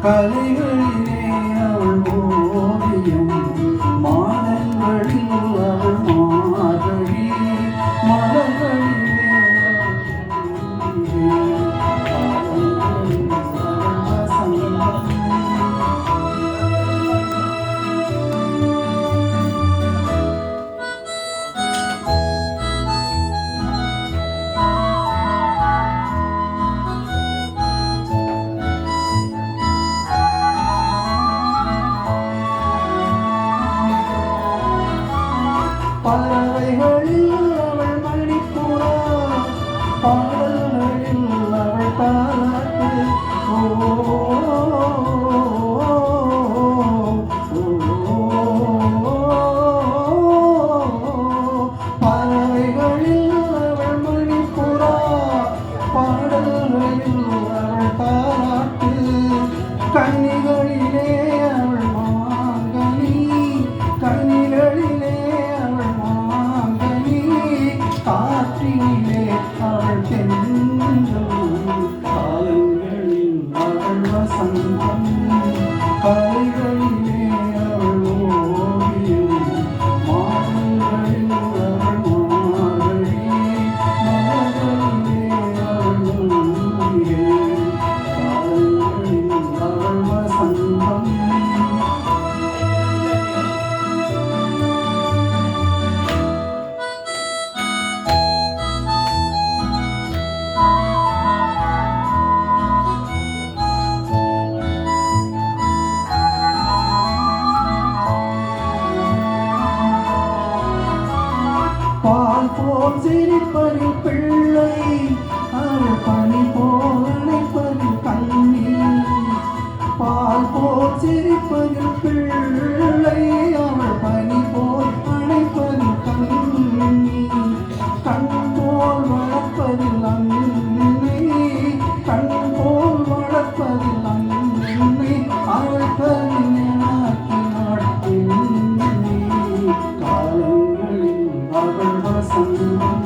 கலைகளிலே அவள் ஓவியம், மாதங்களில் அவள் மார்கழி, மலர்களிலே பறவைகளில் அவள் மணிப்புறா, பாடல்களில் அவள் தாலாட்டு. பறவைகளில் அவள் மணிப்புறா, பாடல்களில் அவள் தாலாட்டு. கண்ணிகளிலே அவள் மாங்கனி, கண்ணிகளிலே காற்றிலே அவள் தென்றல், காலங்களில் அவள் வசந்தம், கலைகளிலே அவள் ஓவியம், மாதங்களில் அவள் மார்கழி, மலர்களிலே அவள் மல்லிகை, காலங்களில் அவள் வசந்தம். பால் போல் சிரிப்பதில் பிள்ளை, அவள் பனி போல் அணைப்பதில் கண்ணி. பால் போல் சிரிப்பதில் பிள்ளை, அவள் பனி போல் அணைப்பதில் கண்ணி. கண் போல் வளர்ப்பதில் அன்னை, கண் போல் வளர்ப்பதில் அன்னை, அவள் கல்யாணத்தினாள் பெண்ணை. காலங்களில் அவள் வசந்தம்,